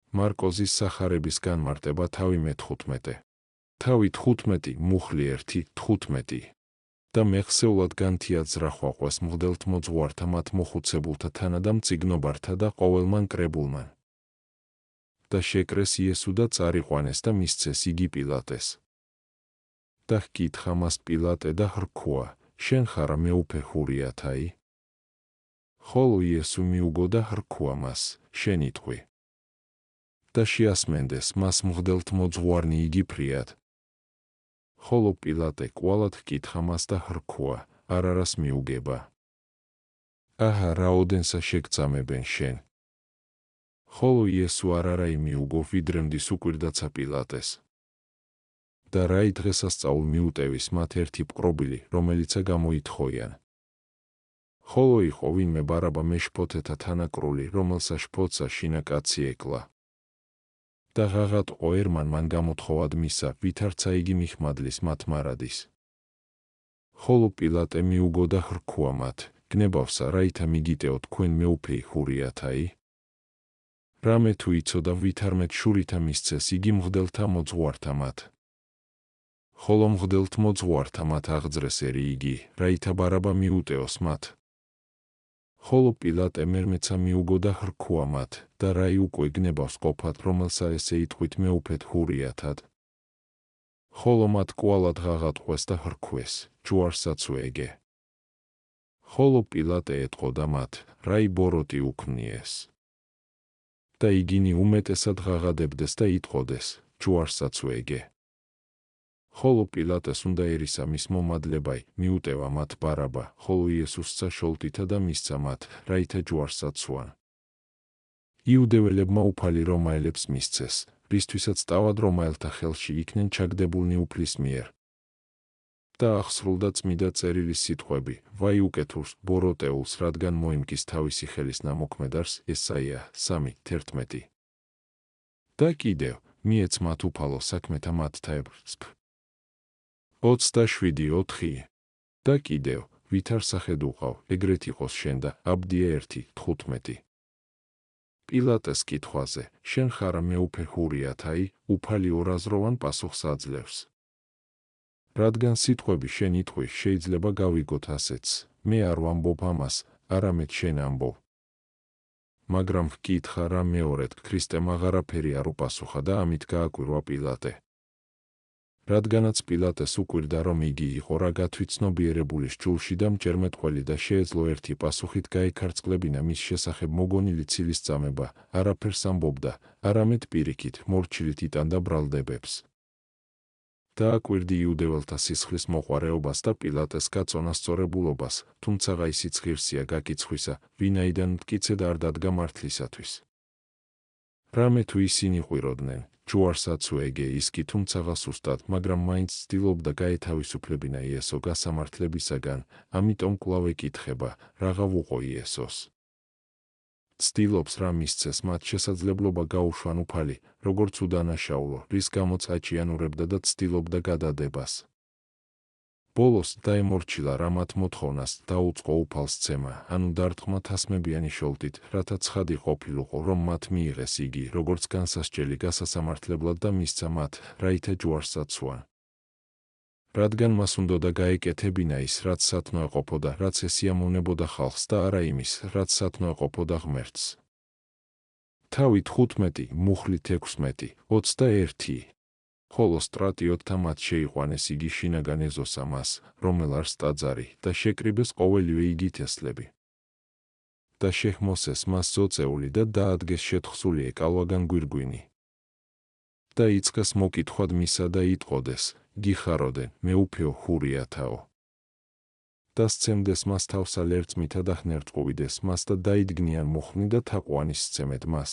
მარკოზის სახარების განმარტება თავი მე-15. თავი 15, მუხლი 1:15. და მეხსეულად განთიად ზრახვაყვეს მღვდელთმოძღვართა მათ მოხუცებულთა თანა და მწიგნობართა და ყოველმან კრებულმან. და შეკრეს იესუ და წარიყვანეს და მისცეს იგი პილატეს. და ჰკითხა მას პილატე და hrქვა, შენ ხარ მეუფე ჰურიათაი? ხოლო იესუ მიუგო და hrქვა მას, შენ იტყვი. და შეასმენდეს მას მღვდელთმოძღვარნი იგი ფრიად. ხოლო პილატე კვალად ჰკითხა მას და hrქვა, არარას მიუგება. აჰა, რაოდენსა შეგწამებენ შენ. ხოლო იესუ არარა იმიუგო, ვიდრე მდის უკვირდაცა პილატეს. და რაი დღესასწაულ მიუტევის მათ ერთი პყრობილი, რომელიცა გამოითხოვიან. ხოლო იყო ვინმე ბარაბა მეშფოთეთა თანაკრული, რომელსა შფოთსა შინაკაცი ეკლა. და ღაღატყო ერმან მან გამოთხოვად მისა, ვითარცა იგი მიხმადლის მათ მარადის. ხოლო პილატე მიუგო და hrქვა მათ, გნებავსა, რაითა მიგიტეო თქვენ მეუფე ჰურიათაი? რამე თუ იცოდა ვითარმეთ შურითა მისცეს იგი მღვდელთა მოძღვართა მათ. ხოლო მღვდელთმოძღვართა მათ აღძრეს ერი იგი, რაითა ბარაბა მიუტეოს მათ. ხოლო პილატე მერმეცა მიუგო და hrქვა მათ, და რაი უკვე გნებავს ყოფათ, რომელსა ესე იტყვით მეუფეთ ჰურიათად. ხოლო მათ კვალად ღაღატყვეს და hrქვეს, ჯვარსაც უეგე. ხოლო პილატე ეტყოდა მათ, რაი ბოროტი უქმნიეს. და იგინი უმეტესად ღაღადებდეს და იტყოდეს, ჯვარსაც უეგე. ხოლო პილატეს უნდა ერისა მის მომადლებაი, მიუტევა მათ ბარაბა, ხოლო იესუსცა შოლტითა და მისცა მათ, რაითა ჯვარსაც სვან. იუდეველებმა უფალი რომაელებს მისცეს, რისთვისაც თავად რომაელთა ხელში იქნენ ჩაგდებულნი უფლის მიერ. და აღსრულდა წმიდა წერილის სიტყვები, ვაი უკეთურს, ბოროტეულს, რადგან მოიმკის თავისი ხელის ნამოქმედარს, ესაია 3:11. და კიდევ, მიეც მათ უფალო საქმეთა მათთა ებრს. 27:4. და კიდევ, ვითარ სახედ უყავ, ეგრეთ იყოს შენ და აბდია 1:15. პილატეს კითხვაზე, შენ ხარ მეუფე ჰურიათაი, უფალი ორაზროვან პასუხს აძლევს. რადგან სიტყვები შენ იტყვი შეიძლება გავიგოთ ასეც, მე არ ვამბობ ამას, არამედ შენ ამბობ. მაგრამ ვკითხა რა მეორედ, ქრისტემ აღარაფერი არ უპასუხა და ამით გააკვირვა პილატე. რადგანაც პილატეს უკვირდა რომ იგი იყო რა გათვითცნობიერებული სჯულში და მჭერმეტყველი და შეეძლო ერთი პასუხით გაიქარწყლებინა მის შესახებ მოგონილი ცილის წამება, არაფერს ამბობდა, არამედ პირიქით, მორჩილით იტანდა ბრალდებებს. დააკვირდი იუდეველთა სისხლის მოყვარეობას და პილატეს გაწონასწორებულობას, თუმცაღა ისიც ღირსია გაკიცხვისა, ვინაიდან მტკიცედ არ დადგა მართლისათვის. რამე თუ ისინი ყვიროდნენ, ჯვარსაც უეგე, ის კი თუმცაღა სუსტად, მაგრამ მაინც ცდილობდა გაეთავისუფლებინა იესო გასამართლებისაგან, ამიტომ კვლავ ეკითხება, რაღა ვუყო იესოს. ცდილობს რა მისცეს მათ შესაძლებლობა გაუშვან უფალი, როგორც უდანაშაულო, რის გამოც აჭიანურებდა და ცდილობდა გადადებას. ბოლოს დაემორჩილა რა მათ მოთხოვნას, დაუწყო უფალს ცემა, ანუ დარტყმა თასმებიანი შოლტით, რათა ცხადი ყოფილიყო, რომ მათ მიიღეს იგი, როგორც განსასჯელი გასასამართლებლად და მისცა მათ, რაითა ჯვარსაც სვან. რადგან მას უნდოდა გაეკეთებინა ის, რაც სათნო ეყოფოდა, რაც ესიამოვნებოდა ხალხს და არა იმის, რაც სათნო ეყოფოდა ღმერთს. თავი 15, მუხლი 16, 21. ხოლო სტრატიოტთა მათ შეიყვანეს იგი შინაგან ეზოსა მას, რომელ არს ტაძარი, და შეკრიბეს ყოველივე იგი თესლები. და შეჰმოსეს მას ზოწეული და დაადგეს შეთხსული ეკალვაგან გვირგვინი. და იწყეს მოკითხვად მისა და იტყოდეს, გიხაროდენ, მეუფეო ჰურიათაო. და სცემდეს მას თავსა ლერწმითა და χνერწყუვიდეს მას და დაიდგნიან მუხლი და თაყვანის სცემეთ მას.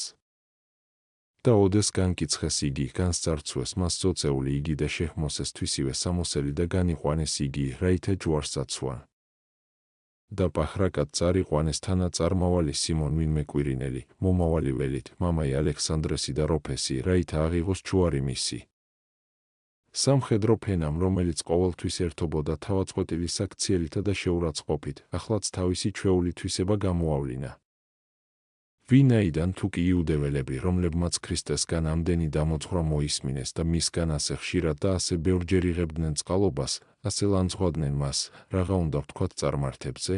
და ოდეს განკიცხეს იგი, განსწარცვეს მას ზოწეული იგი და შეჰმოსეს თვისივე სამოსელი და განიყვანეს იგი, რაითა ჯვარსაც სვან. და პახრაკად წარიყვანეს თანაწარმავალი სიმონ ვინმე კვირინელი, მომავალი ველით, მამაი ალექსანდრესი და როფესი, რაითა აღიღოს ჯვარი მისი. სამხედრო ფენამ, რომელიც ყოველთვის ერთობოდა თავაწყვეტილი საქციელითა და შეურაცხყოფით, ახლაც თავისი ჩვეული თვისება გამოავლინა. ვინაიდან თუ კი იუდეველები, რომლებმაც ქრისტესგან ამდენი დამოძღვრა მოისმინეს და მისგან ასე ხშირად და ასე ბევრჯერ იღებდნენ წყალობას, ასე ლანძღვადნენ მას, რაღა უნდა ვთქვათ წარმართებზე?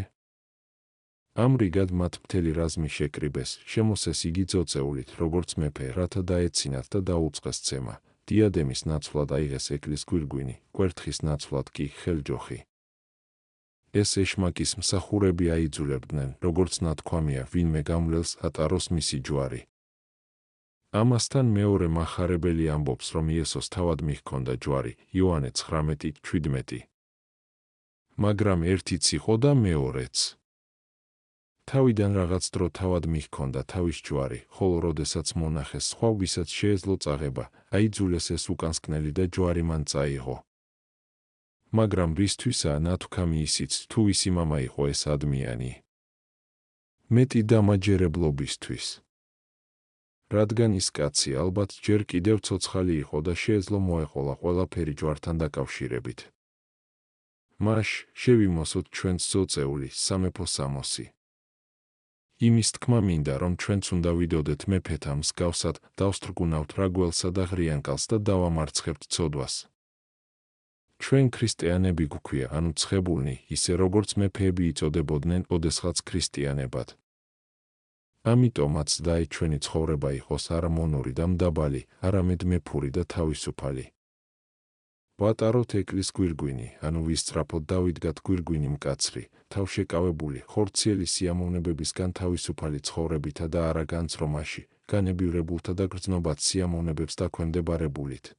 ამრიგად მათ მთელი რაზმი შეკრიბეს, შემოსეს იგი ძოწეულით, როგორც მეფე, რათა დაეცინათ და დაუწყეს ცემა, დიადემის ნაცვლად აიღეს ეკლის გვირგვინი, კვერთხის ნაცვლად კი ხელჯოხი. ეს ეშმაკის მსახურები აიძულებდნენ, როგორც ნათქვამია, ვინმე გამლელს ატაროს მისი ჯვარი. ამასთან მეორე მახარებელი ამბობს, რომ იესოს თავად მიჰქონდა ჯვარი, იოანე 19:17. მაგრამ ერთიც იყო და მეორეც. თავიდან რაღაც დრო თავად მიჰქონდა თავის ჯვარი, ხოლო როდესაც მონახეს სხვა, ვისაც შეეძლო წაღება, აიძულეს ეს უკანსკნელი და ჯვარი მან წაიღო. მაგრამ რისთვისაა ნათქვამი ისიც, თუ ისი მამა იყო ეს ადამიანი? მეტი დამაჯერებლობისთვის. რადგან ის კაცი ალბათ ჯერ კიდევ ცოცხალი იყო და შეეძლო მოეყოლა ყველაფერი ჯვართან დაკავშირებით. მაშ შევიმოსოთ ჩვენს ძოწეული, სამეფო სამოსი. იმის თქმა მინდა, რომ ჩვენც უნდა ვიდოდეთ მეფეთა მსგავსად, დავსტრგუნავთ რაგველსა და ღრიანკალს და დავამარცხებთ ცოდვას. ჩვენ ქრისტიანები გვქვია, ანუ ცხებულნი, ისე როგორც მეფეები იწოდებოდნენ ოდესღაც ქრისტიანებად. ამიტომაც დაე ჩვენი ცხოვრება იყოს არა მონური და მდაბალი, არამედ მეფური და თავისუფალი. ვატაროთ ეკლის გვირგვინი, ანუ ვისწრაფოთ დავიდგათ გვირგვინი მკაცრი, თავშეკავებული, ხორციელი სიამოვნებებისგან თავისუფალი ცხოვრებითა და არა განცრომაში, განებივრებულთა და გრძნობად სიამოვნებებს დაქვემდებარებულით.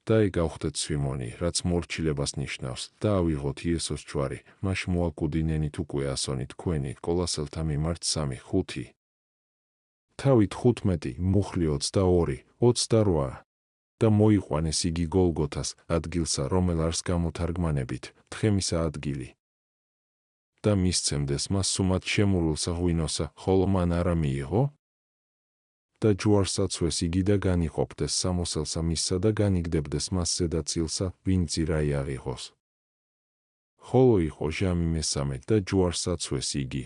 და ეგავხდეთ სვიმონი, რაც მორჩილებას ნიშნავს, და ავიღოთ იესოს ჯვარი, მაშ მოაკუდინენით უკვე ასონი თქვენი, კოლასელთა მიმართ 3:5. თავით 15, მუხლი 22, 28. და მოიყვანეს იგი გოლგოთას, ადგილსა, რომელ არს გამოთარგმანებით, თხემისა ადგილი. და მისცემდეს მას სუმად შემურულსა ღვინოსა, ხოლო მან არა მიიღო? და ჯვარსაცვეს იგი და განიყოფდეს სამოსელსა მისსა და განიგდებდეს მას ზედაცილსა, ვინ ძირა იაღიღოს. ხოლო იყო ჟამი მესამე და ჯვარსაცვეს იგი.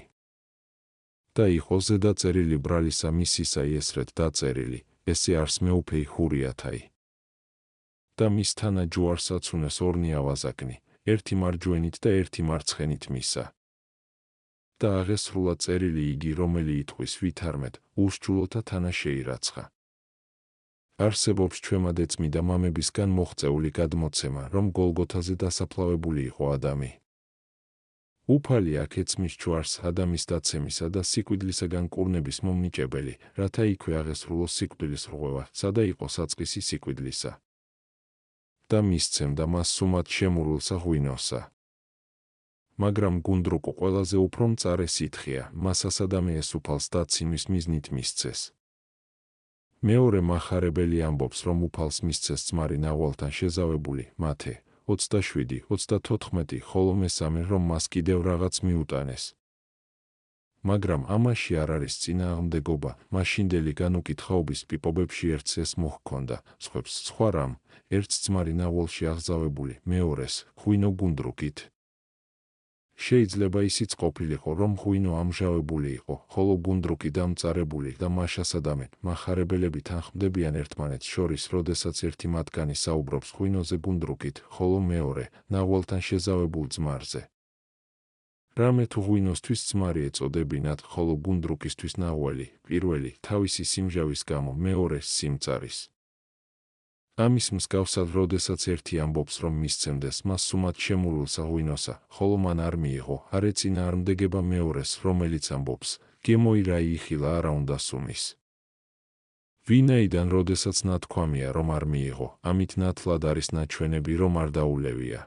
და იყო ზედაწერილი ბრალისა მისისა იესრეთ დაწერილი, ესე არს მეუფეი ჰურიათაი. და მისთანა ჯვარსაცუნეს ორნი ავაზაკნი, ერთი მარჯვენით და ერთი მარცხენით მისა. და აღესრულა წერილი იგი, რომელი იტყვის ვითარმეთ, უსჯულოთა თანა შეირაცხა. არსებობს ჩვემადეწმი და მამებისგან მოღწეული გადმოცემა, რომ გოლგოთაზე დასაფლავებული იყო ადამი. უფალი აქ ეწმის ჯვარს ადამის დაცემისა და სიკვდილისაგან კურნების მომნიჭებელი, რათა იქვე აღესრულოს სიკვდილის რღვევა, სადა იყო საწყისი სიკვდილისა. და მისცემდა მას სუმად შემურულსა ღვინოსა. მაგრამ გუნდრუკო ყველაზე უფრო მწარე სითხეა, მასას ადამი ესუფალს დაცინვის მიზნით მისცეს. მეორე მახარებელი ამბობს, რომ უფალს მისცეს ძმარი ნაღვალთან შეზავებული, მათე 27-34, ხოლო მესამე, რომ მას კიდევ რაღაც მიუტანეს. მაგრამ ამაში არ არის წინააღმდეგობა, მაშინდელი განუკითხაობის პიპობებში ერთს ეს მოჰქონდა, სხვებს სხვა რამ, ერთს ძმარი ნაღვალში აღზავებული, მეორეს ღვინო გუნდრუკით. შეიძლება ისიც ყოფილიყო, რომ ღვინო ამჟავებული იყო, ხოლო გუნდრუკი დამწარებული და მაშას ადამენ, მახარებელები თანხმდებიან ერთმანეთს შორის, როდესაც ერთი მათგანი საუბრობს ღვინოზე გუნდრუკით, ხოლო მეორე ნაღვალთან შეზავებულ ძმარზე. რამე თუ ღვინოსთვის ძმარი ეწოდებინათ, ხოლო გუნდრუკისთვის ნაღველი, პირველი თავისი სიმჟავის გამო, მეორე სიმწარის. ამის მსგავსად, როდესაც ერთი ამბობს, რომ მისცემდეს მას სუმად შემურულსა ღვინოსა, ხოლო მან არ მიიღო, არ ეწინააღმდეგება მეორეს, რომელიც ამბობს, გემოირა იხილა არა უნდა სუმის. ვინაიდან როდესაც ნათქვამია, რომ არ მიიღო, ამით ნათლად არის ნაჩვენები, რომ არ დაულევია.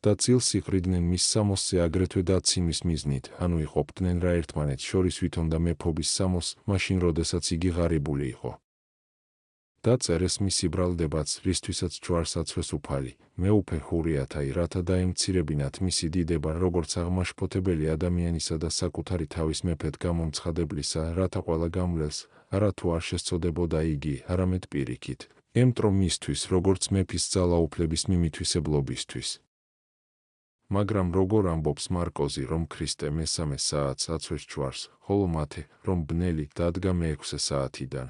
და წილს იყრიდნენ მის სამოსზე აგრეთვე დაცინვის მიზნით, ანუ იყოფდნენ რა ერთმანეთს შორის ვითომ და მეფობის სამოს, მაშინ როდესაც იგი ღარიბული იყო. დაწერეს მისი ბრალდებაც, რისთვისაც ჯვარსაცვეს უფალი, მეუფე ჰურიათაი, რათა დაემცირებინათ მისი დიდება, როგორც აღმაშფოთებელი ადამიანისა და საკუთარი თავის მეფედ გამომცხადებლისა, რათა ყველა გამლელს, არა თუ არ შესწოდებოდა იგი, არამედ პირიქით, ემტრო მისთვის, როგორც მეფის ძალაუფლების მიმითვისებლობისთვის. მაგრამ როგორ ამბობს მარკოზი, რომ ქრისტე მესამე საათს აცვეს ჯვარს, ხოლო მათე, რომ ბნელი დადგა მეექვსე საათიდან.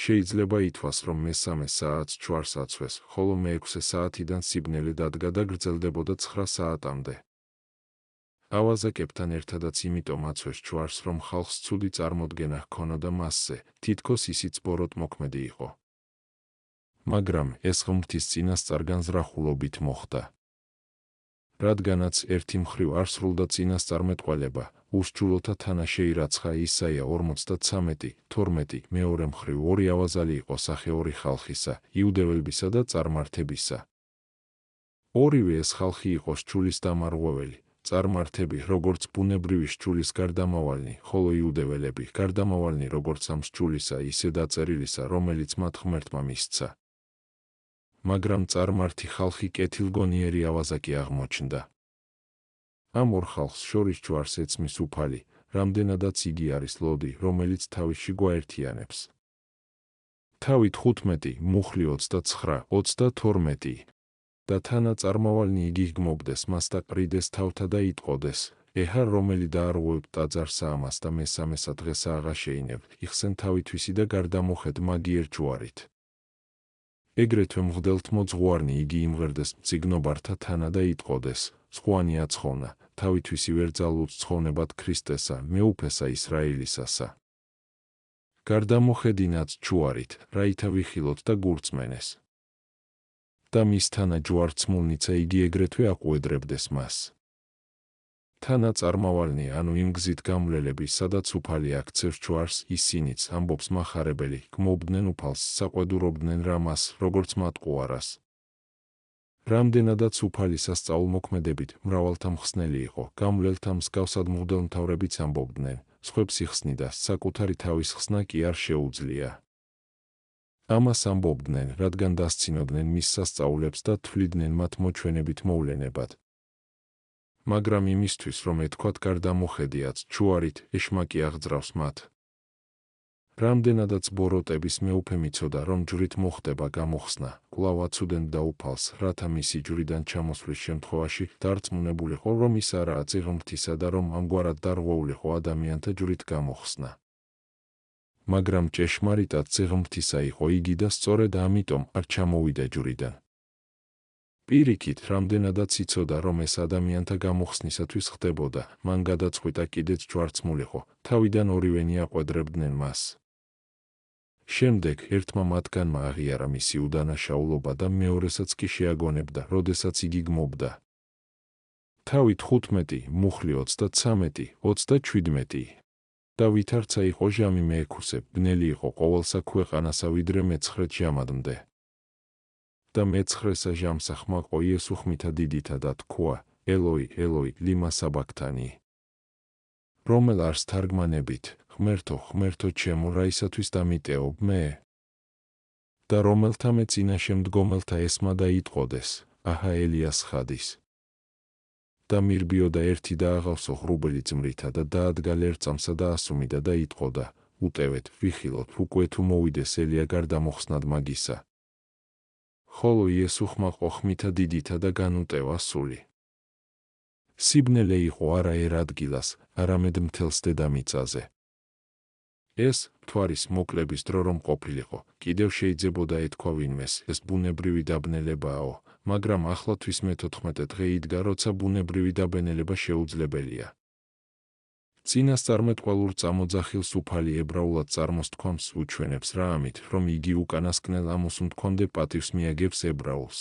შეიძლება ითქვას, რომ მესამე საათს ჯვარს აცვეს, ხოლო მეექვსე საათიდან სიბნელი დადგა და გრძელდებოდა 9 საათამდე. ავაზაკებთან ერთადაც იმიტომ აცვეს ჯვარს, რომ ხალხს ცუდი წარმოდგენა ჰქონოდა მასზე, თითქოს ისიც ბოროტმოქმედი იყო. მაგრამ ეს ღმრთის წინასწარ განზრახულობით მოხდა. რადგანაც ერთი მხრივ არ სრულდა წინასწარმეტყველება, უსჯულოთა თანაშე ირაცხა ისაია 53:12, მეორე მხრივ ორი ავაზალი იყო სახეური ხალხისა, იუდეველებისა და წარმართებისა. ორივე ეს ხალხი იყო სჯულის დამარღვეველი, წარმართები როგორც ბუნებრივი სჯულის გარდამავალნი, ხოლო იუდეველები გარდამავალნი როგორც ამ სჯულისა ისე დაწერილისა, რომელიც მათ ღმერთმა მისცა. მაგრამ წარმართი ხალხი კეთილგონიერი ავაზაკი აღმოჩნდა. ამ ორ ხალხს შორის ჯვარს ეცმის უფალი, რამდენადაც იგი არის ლოდი, რომელიც თავისში გვაერთიანებს. თავი 15, მუხლი 29, 32 და თანა წარმავალნი იგი გმობდეს მას და ყრიდეს თავთა და იტყოდეს, ეჰა რომელი დაარღვევთ ტაძარსა ამას და მესამესა დღესა აღარ შეინებ, იხსენ თავითვისი და გარდამოხედ მაგიერ ჯვარით. ეგრეთვე მღვდელთმოძღვარნი იგი იმღერდეს მწიგნობართა თანა და იტყოდეს, სხვანი აცხოვნა, თავითვისი ვერ ძალუც ცხოვნებად ქრისტესა, მეუფესა ისრაელისასა. გარდამოხედინაც ჯვარით, რაითა ვიხილოთ და გურწმენეს. და მის თანა ჯვარცმულნიცა იგი ეგრეთვე აყვედრებდეს მას. თანა წარმავალნი, ანუ იმ გზით გამვლელები, სადაც უფალი აქცევს ჯვარს, ისინიც, ამბობს მახარებელი, გმობდნენ უფალს, საყვედურობდნენ რამას, როგორც მათ ყუარას. რამდენადაც უფალი სასწაულმოქმედებით მრავალთა მხსნელი იყო, გამვლელთა მსგავსად მღვდელმთავრებიც ამბობდნენ, სხვებს იხსნიდა, საკუთარი თავის ხსნა კი არ შეუძლია. ამას ამბობდნენ, რადგან დასცინოდნენ მის სასწაულებს და თვლიდნენ მათ მოჩვენებით მოვლენებად. მაგრამ იმისთვის, რომ ეთქვათ გარდამოხედიაც ჯვარით, ეშმაკი აღძრავს მათ. რამდენადაც ბოროტების მეუფე მიცოდა, რომ ჯვრით მოხდება გამოხსნა, კვლავ აცუდენ და უფალს, რათა მისი ჯვრიდან ჩამოსვლის შემთხვევაში დარწმუნებულიყო, რომ ის არაა წი ღმრთისა და რომ ამგვარად დარღვეულიყო ადამიანთა ჯვრით გამოხსნა. მაგრამ ჭეშმარიტად წი ღმრთისა იყო იგი და სწორედ ამიტომ არ ჩამოვიდა ჯვრიდან. პირიქით, რამდენადაც იცოდა, რომ ეს ადამიანთა გამოხსნისათვის ხდებოდა, მან გადაწყვიტა კიდეც ჯვარცმულიყო, თავიდან ორივენი აყვედრებდნენ მას. შემდეგ ერთმა მათგანმა აღიარა მისი უდანაშაულობა და მეორესაც კი შეაგონებდა, როდესაც იგი გმობდა. თავი 15, მუხლი 33, 37 და ვითარცა იყო ჟამი მეექვსე, ბნელი იყო ყოველსა ქვეყანასა ვიდრე მეცხრე ჟამამდე. და მეცხრესა ჟამსა ხმაყო იესო ხმითა დიდითა და თქვა, ელოი, ელოი, ლიმა საბაქთანი. რომელ არს თარგმანებით, ღმერთო, ღმერთო ჩემო, რაისათვის დამიტევობ მე? და რომელთა მე წინაშე მდგომელთა ესმა და იტყოდეს, აჰა ელიას ხადის. და მირბიოდა ერთი და აღავსო ღრუბელი ძმრითა და დაადგა ლერწამსა და ასუმიდა და იტყოდა, უტევეთ, ვიხილოთ, უკვე თუ მოვიდეს ელია გარდამოხსნად მაგისა. ხოლო იესო ხმაყო ხმითა დიდითა და განუტევა სული. სიბნელე იყო არა ერთ ადგილას, არამედ მთელს დედამიწაზე. ეს მთვარის მოკლების დრო რომ ყოფილიყო, კიდევ შეიძლებოდა ეთქვა ვინმეს, ეს ბუნებრივი დაბნელებაო, მაგრამ ახლათვის მე-14 დღე იდგა, როცა ბუნებრივი დაბნელება შეუძლებელია. წინასწარმეტყველურ წამოძახილს უფალი ებრაულად წარმოსთქვამს უჩვენებს რა ამით, რომ იგი უკანასკნელ ამოსუნთქვამდე პატივს მიაგებს ებრაულს.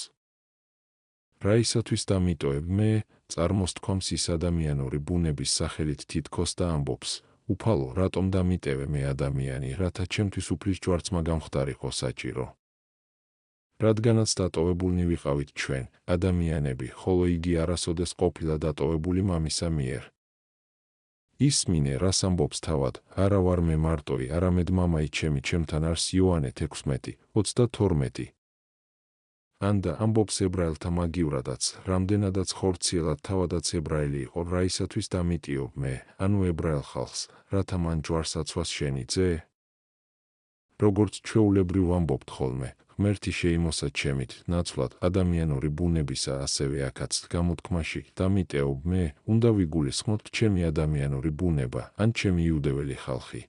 რაისათვის დამიტოვებ მე, წარმოსთქვამს ის ადამიანური ბუნების სახელით თითქოს და ამბობს, უფალო, რატომ დამიტევე მე ადამიანი, რათა ჩემთვის უფლის ჯვარცმა გამხდარიყო საჭირო. რადგანაც დატოვებულნი ვიყავით ჩვენ, ადამიანები, ხოლო იგი არასოდეს ყოფილა დატოვებული მამისა მიერ. ისმინე, რას ამბობს თავად, არა ვარ მე მარტოი, არამედ მამაი ჩემი, ჩემთან არის იოანე 16:32. ანდა ამბობს ებრაელთა მაგივრადაც, რამდენადაც ხორციელად თავადაც ებრაელი იყო, რაისათვის დამიტიობ მე, ანუ ებრაელ ხალხს, რათა მან ჯვარს აცვას შენი ძე? როგორც ჩვეულებრივ ამბობთ ხოლმე, ღმერთი შეიმოსა ჩემით, ნაცვლად ადამიანური ბუნებისა, ასევე აქაც გამოთქმაში დამიტეო მე, უნდა ვიგულისხმოთ ჩემი ადამიანური ბუნება, ან ჩემი იუდეველი ხალხი.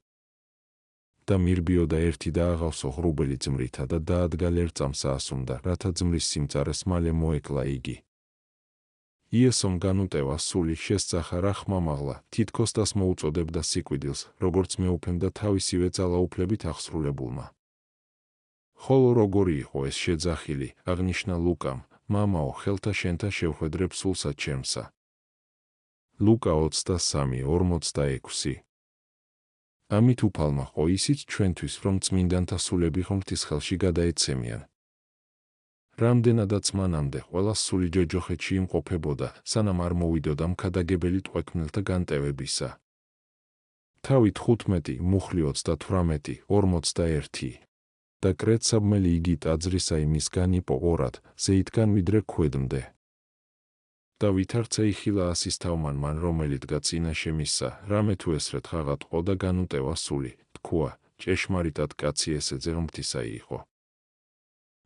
და მირბიოდა ერთი და აღავსო ღრუბელი ძმრითა და დაადგა ლერწამს აასუმდა, რათა ძმრის სიმწარეს მალე მოეკლა იგი. იესომ განუტევა სული შესწახა რა ხმამაღლა, თითქოს დას მოუწოდებდა სიკვდილს, როგორც მეუფემ და თავისივე ძალაუფლებით აღსრულებულმა. ხოლო როგორი იყო ეს შეძახილი, აღნიშნა ლუკამ, მამაო, ხელთა შენთა შევხვედრებ სულსა ჩემსა. ლუკა 23:46. ამით უფალმა ხო ისიც ჩვენთვის, რომ წმინდანთა სულები ღმრთის ხელში გადაეცემიან. რამდენადაც მანამდე ყველა სული ჯოჯოხეთში იმყოფებოდა, სანამ არ მოვიდოდა მქადაგებელი ტყვექმნელთა განტევებისა. თავი 15, მუხლი 38, 41. და კრეცაბმელი იგი ტაძრისა იმისგან იყო ორად, ზეითგან ვიდრე ქვედმდე. და ვითარცა იხილა ასისთავმან მან, რომელი დგა წინაშე მისსა, რამე თუ ესრეთ ღაღატყო და განუტევა სული, თქვა, ჭეშმარიტად კაცი ესე ღმრთისა იყო.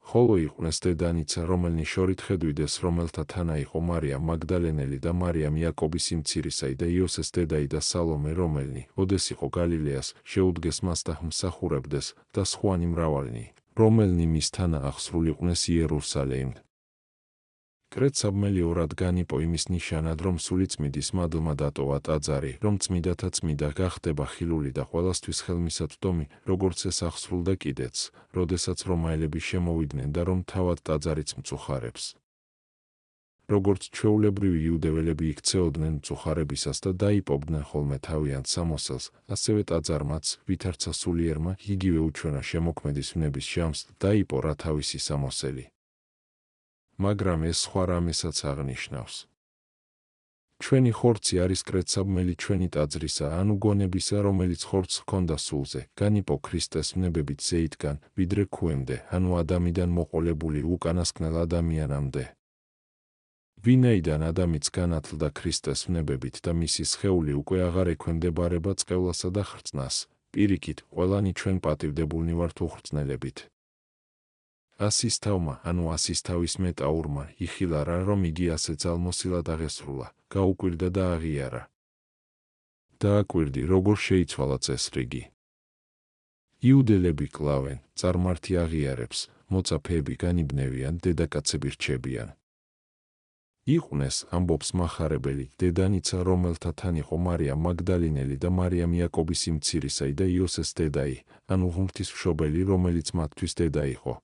ხოლო იყვნენ დედანიცა, რომელნი შორით ხედვიდეს, რომელთა თანა იყო მარიამ მაგდალენელი და მარიამ იაკობის იმცირისაი და იოსეს დედაი და სალომე, რომელნი ოდეს იყო გალილეას, შეუდგეს მას და მსახურებდეს, და სხვანი მრავალნი, რომელნი მის თანა აღსრულიყვნენ იერუსალიმ. კრეცაბმელი ორად განიპო იმის ნიშანად, რომ სული წმიდის მადლმა დატოვა ტაძარი, რომ წმიდათა წმიდა გახდება ხილული და ყველასთვის ხელმისაწვდომი, როგორც ეს აღსრულდა კიდეც, როდესაც რომაელები შემოვიდნენ და რომ თავად ტაძარიც მწუხარებს. როგორც ჩვეულებრივი იუდეველები იქცეოდნენ მწუხარებისას და დაიპოვდნენ ხოლმე თავიანთ სამოსელს, ასევე ტაძარმაც, ვითარცა სულიერმა, იგივე უჩვენა შემოქმედის ვნების ჟამს, დაიპო რა თავისი სამოსელი. მაგრამ ეს სხვა რამესაც აღნიშნავს. ჩვენი ხორცი არის კრეცაბმელი ჩვენი ტაძრისა, ანუ გონებისა, რომელიც ხორცს ჰქონდა სულზე, განიპო ქრისტეს ვნებებით ზეითგან, ვიდრე ქვემდე, ანუ ადამიდან მოყოლებული უკანასკნელ ადამიანამდე. ვინაიდან ადამიანიც განათლდა ქრისტეს ვნებებით და მისი სხეული უკვე აღარ ექვემდებარება წყევლასა და ხრწნას, პირიქით, ყველანი ჩვენ პატივდებულნი ვართ უხრწნელებით. ასისთავმა, ანუ ასისთავის მეტაურმა, იხილა რა, რომ იგი ასე ძალმოსილად აღესრულა, გაუკვირდა და აღიარა. დააკვირდი, როგორ შეიცვალა წესრიგი. იუდელები კლავენ, წარმართი აღიარებს, მოწაფეები განიბნევიან, დედაკაცები რჩებიან. იყვნენ, ამბობს მახარებელი, დედანიცა, რომელთა თან იყო მარიამ მაგდალინელი და მარიამ იაკობის იმცირისაი და იოსეს დედაი, ანუ ღმრთის მშობელი, რომელიც მათთვის დედა იყო.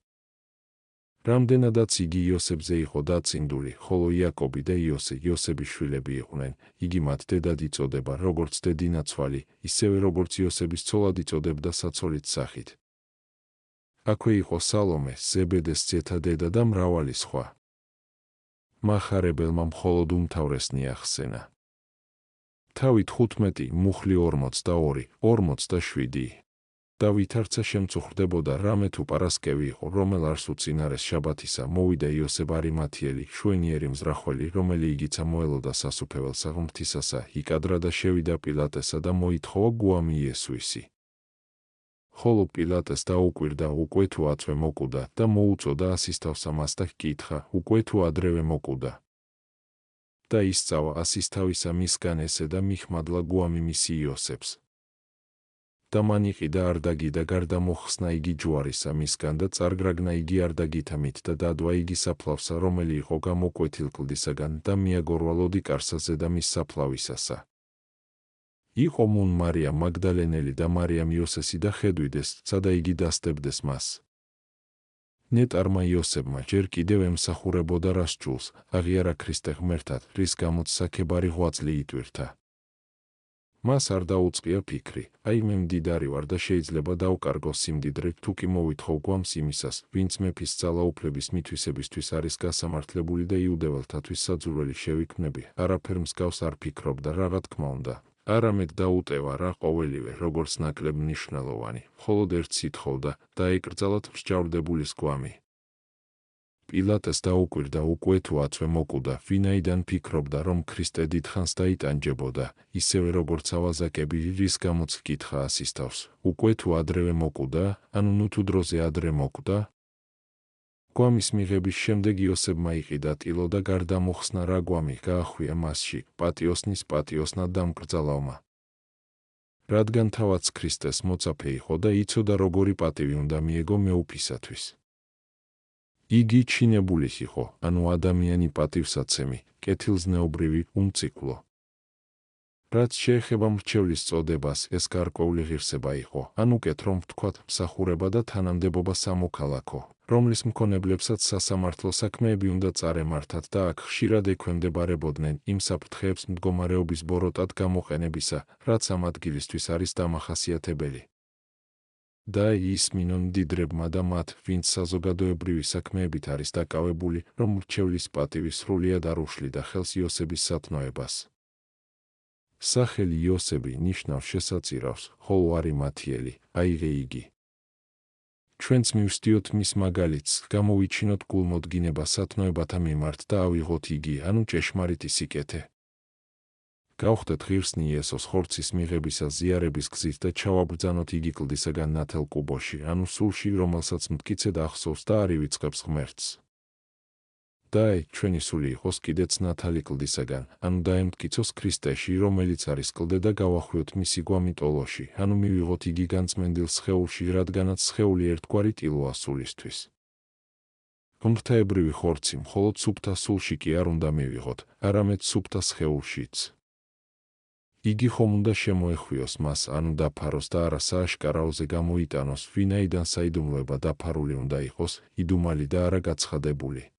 რამდენადაც იგი იოსებზე იყო დაწინდული, ხოლო იაკობი და იოსე იოსების შვილები იყვნენ, იგი მათ დედად იწოდება, როგორც დედინაცვალი, ისევე როგორც იოსების ცოლად იწოდებდა საცოლით სახით. აქვე იყო სალომე, ზებედეს ძეთა დედა და მრავალი სხვა. მახარებელმა მხოლოდ უმთავრესნი ახსენა. თავი 15, მუხლი 42, 47. და ვითარცა შემწუხრდებოდა რამე თუ პარასკევი იყო, რომელ არს უწინარეს შაბათისა, მოვიდა იოსებ არიმათიელი, შვენიერი მზრახველი, რომელი იგიცა მოელოდა სასუფეველსა ღმრთისასა, იკადრა და შევიდა პილატესა და მოითხოვა გვამი იესუისი. ხოლო პილატეს დაუკვირდა, უკვე თუ აწვე მოკვდა და მოუწოდა ასისთავს ამას და ჰკითხა, უკვე თუ ადრევე მოკვდა. და ისწავა ასისთავისა მისგან ესე და მიხმადლა გვამი მისი იოსებს. და მან იყიდა არდაგი და გარდა მოხსნა იგი ჯვარისა მისგან და წარგრაგნა იგი არდაგითა მით და დადვა იგი საფლავსა, რომელი იყო გამოკვეთილ კლდისაგან და მიაგორვა ლოდიკარსაზე და მის საფლავისასა. იყო მუნ მარიამ მაგდალენელი და მარიამ იოსესი და ხედვიდეს, სადა იგი დასდებდეს მას. ნეტარმა იოსებმა ჯერ კიდევ ემსახურებოდა რას ჯულს, აღიარა ქრისტე ღმერთად, რის გამოც საქებარი ღვაწლი იტვირთა. მას არ დაუწყია ფიქრი, აი მე მდიდარი ვარ და შეიძლება დავკარგო სიმდიდრე, თუ კი მოვითხოვ გვამს იმისას, ვინც მეფის ძალაუფლების მითვისებისთვის არის გასამართლებული და იუდეველთათვის საძულველი შევიქმნები, არაფერ მსგავს არ ფიქრობ და რა თქმა უნდა, არამედ დაუტევა რა ყოველივე, როგორც ნაკლებ მნიშვნელოვანი, მხოლოდ ერთს ითხოვდა, დაეკრძალათ მსჯავრდებულის გვამი. პილატეს დაუკვირდა, უკვე თუ აწვე მოკვდა, ვინაიდან ფიქრობდა, რომ ქრისტე დიდხანს დაიტანჯებოდა, ისევე როგორც ავაზაკები, რის გამოც ჰკითხა ასისთავს, უკვე თუ ადრევე მოკვდა, ანუ ნუ თუ დროზე ადრე მოკვდა. გვამის მიღების შემდეგ იოსებმა იყიდა ტილო და გარდამოხსნა რა გვამი გაახვია მასში პატიოსნის პატიოსნად დამკრძალავმა. რადგან თავაც ქრისტეს მოწაფე იყო და იცოდა როგორი პატივი უნდა მიეგო მეუფისათვის. იგი ჩინებული იყო, ანუ ადამიანი პატივსაცემი, კეთილზნეობრივი, უმციკლო. რაც შეეხება მრჩევლის წოდებას, ეს გარკვეული ღირსება იყო, ან უკეთ რომ ვთქვათ, მსახურება და თანამდებობა სამოქალაქო, რომლის მქონებლებსაც სასამართლო საქმეები უნდა წარემართათ და აქ ხშირად ექვემდებარებოდნენ იმ საფრთხეებს მდგომარეობის ბოროტად გამოყენებისა, რაც ამ ადგილისთვის არის დამახასიათებელი. და ისმინონ მდიდრებმა და მათ, ვინც საზოგადოებრივი საქმეებით არის დაკავებული, რომ მრჩევლის პატივი სრულიად არ უშლიდა ხელს იოსების სათნოებას. სახელი იოსები ნიშნავს შესაწირავს, ხოლო არიმათიელი, აიღე იგი. ჩვენც მივსდიოთ მის მაგალითს, გამოვიჩინოთ გულმოდგინება სათნოებათა მიმართ და ავიღოთ იგი, ანუ ჭეშმარიტი სიკეთე. გავხდეთ ღირსნი იესოს ხორცის მიღებისას ზიარების გზით და ჩავაბრძანოთ იგი კლდისაგან ნათელ კუბოში, ანუ სულში, რომელსაც მტკიცედ ახსოვს და არ ივიწყებს ღმერთს. და ჩვენი სული იყოს კიდეც ნათალი კლდისაგან, ანუ დაემტკიცოს ქრისტეში, რომელიც არის კლდე და გავახვიოთ მისი გვამი ტოლოში, ანუ მივიღოთ იგი განწმენდილ სხეულში, რადგანაც სხეული ერთგვარი ტილოა სულისთვის. ღმრთაებრივი ხორცი მხოლოდ სუფთა სულში კი არ უნდა მივიღოთ, არამედ სუფთა სხეულშიც. იგი ხომ უნდა შემოეხვიოს მას, ანუ დაფაროს და არა სააშკარაოზე გამოიტანოს, ვინაიდან საიდუმლოება დაფარული უნდა იყოს, იდუმალი და არა გაცხადებული.